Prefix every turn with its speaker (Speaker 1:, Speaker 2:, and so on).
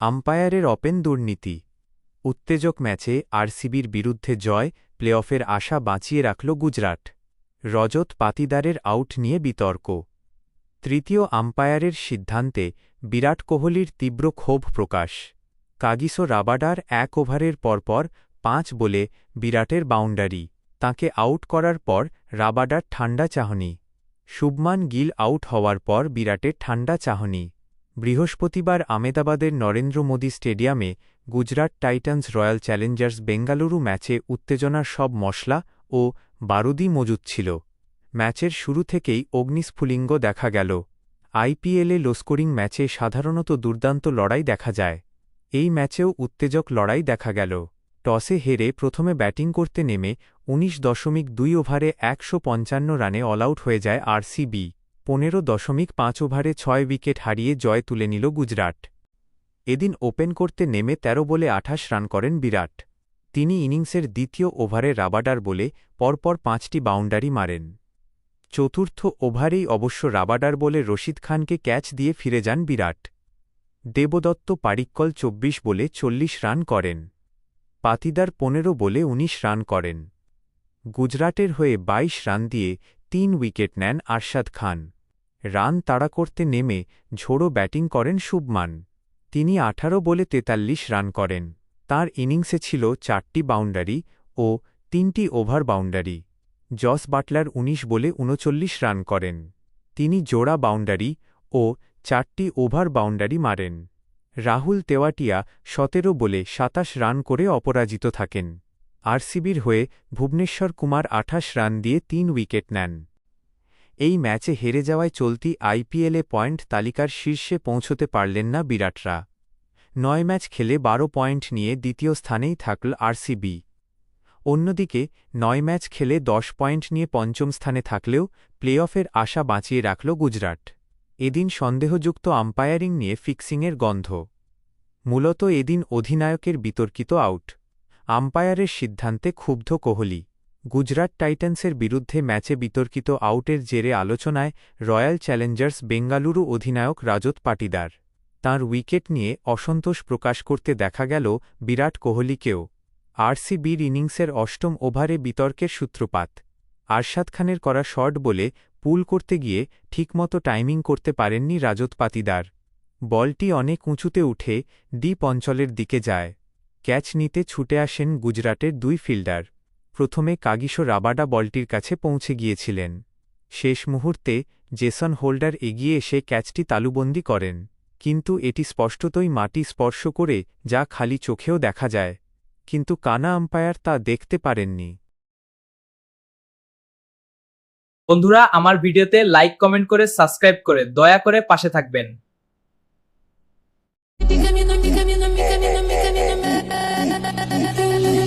Speaker 1: আম্পায়ারের open দুর্নীতি। উত্তেজক ম্যাচে আরসিবির বিরুদ্ধে জয়, প্লেঅফের আশা বাঁচিয়ে রাখল গুজরাট। রজত পাতিদারের আউট নিয়ে বিতর্ক। তৃতীয় আম্পায়ারের সিদ্ধান্তে বিরাট কোহলির তীব্র ক্ষোভ প্রকাশ। কাগিসো রাবাডার ১ ওভারের পরপর ৫ বলে বিরাটের বাউন্ডারি, তাঁকে আউট করার পর রাবাডার ঠান্ডা চাহনি। শুভমান গিল আউট হওয়ার পর বিরাটের ঠান্ডা চাহনি। বৃহস্পতিবার আমেদাবাদের নরেন্দ্র মোদী স্টেডিয়ামে Gujarat Titans royal Challengers Bengaluru ম্যাচে উত্তেজনার সব মশলা ও বারুদই মজুদ ছিল। ম্যাচের শুরু থেকেই অগ্নিস্ফুলিঙ্গ দেখা গেল। আইপিএলে লোস্কোরিং ম্যাচে সাধারণত দুর্দান্ত লড়াই দেখা যায়। এই ম্যাচেও উত্তেজক লড়াই দেখা গেল। টসে হেরে প্রথমে ব্যাটিং করতে নেমে ১৯.২ ওভারে ১৫৫ রানে অলআউট হয়ে যায় আরসিবি। ১৫.৫ ওভারে ৬ উইকেট হারিয়ে জয় তুলে নিল গুজরাট। এদিন ওপেন করতে নেমে ১৩ বলে ২৮ রান করেন বিরাট। তিনি ইনিংসের দ্বিতীয় ওভারে রাবাডার বলে পরপর ৫টি বাউন্ডারি মারেন। চতুর্থ ওভারেই অবশ্য রাবাডার বলে রশিদ খানকে ক্যাচ দিয়ে ফিরে যান বিরাট। দেবদত্ত পাডিক্কল ২৪ বলে ৪০ রান করেন। পাতিদার ১৫ বলে ১৯ রান করেন। গুজরাটের হয়ে ২২ রান দিয়ে ৩ উইকেট নেন আরশাদ খান। রান তাড়া করতে নেমে ঝোড়ো ব্যাটিং করেন শুভমান। তিনি ১৮ বলে ৪৩ রান করেন। তাঁর ইনিংসে ছিল ৪টি বাউন্ডারি ও ৩টি ওভার বাউন্ডারি। জস বাটলার ১৯ বলে ৩৯ রান করেন। তিনি জোড়া বাউন্ডারি ও ৪টি ওভার বাউন্ডারি মারেন। রাহুল তেওয়াটিয়া ১৭ বলে ২৭ রান করে অপরাজিত থাকেন। আরসিবির হয়ে ভুবনেশ্বর কুমার ২৮ রান দিয়ে ৩ উইকেট নেন। এই ম্যাচে হেরে যাওয়ায় চলতি আইপিএলে পয়েন্ট তালিকার শীর্ষে পৌঁছতে পারলেন না বিরাটরা। ৯ ম্যাচ খেলে ১২ পয়েন্ট নিয়ে দ্বিতীয় স্থানেই থাকল আরসিবি। অন্যদিকে ৯ ম্যাচ খেলে ১০ পয়েন্ট নিয়ে পঞ্চম স্থানে থাকলেও প্লেঅফের আশা বাঁচিয়ে রাখল গুজরাট। এদিন সন্দেহযুক্ত আম্পায়ারিং নিয়ে ফিক্সিংয়ের গন্ধ। মূলত এদিন অধিনায়কের বিতর্কিত আউট। আম্পায়ারের সিদ্ধান্তে ক্ষুব্ধ কোহলি। গুজরাট টাইটান্সের বিরুদ্ধে ম্যাচে বিতর্কিত আউটের জেরে আলোচনায় রয়্যাল চ্যালেঞ্জার্স বেঙ্গালুরু অধিনায়ক রজত পাটিদার। তাঁর উইকেট নিয়ে অসন্তোষ প্রকাশ করতে দেখা গেল বিরাট কোহলিকেও। আরসিবির ইনিংসের অষ্টম ওভারে বিতর্কের সূত্রপাত। আরশাদ খানের করা শট বলে পুল করতে গিয়ে ঠিকমতো টাইমিং করতে পারেননি রজত পাতিদার। বলটি অনেক উঁচুতে উঠে ডিপ অঞ্চলের দিকে যায়। ক্যাচ নিতে ছুটে আসেন গুজরাটের ২ ফিল্ডার। প্রথমে কাগিসো রাবাডা বলটির কাছে পৌঁছে গিয়েছিলেন। শেষ মুহূর্তে জেসন হোল্ডার এগিয়ে এসে ক্যাচটি তালুবন্দী করেন। কিন্তু এটি স্পষ্টতই মাটি স্পর্শ করে, যা খালি চোখেও দেখা যায়। কিন্তু কানা আম্পায়ার তা দেখতে পারেননি।
Speaker 2: বন্ধুরা, আমার ভিডিওতে লাইক, কমেন্ট করে সাবস্ক্রাইব করে দয়া করে পাশে থাকবেন।
Speaker 3: Mi camino, mi camino, mi camino, mi camino, mi camino.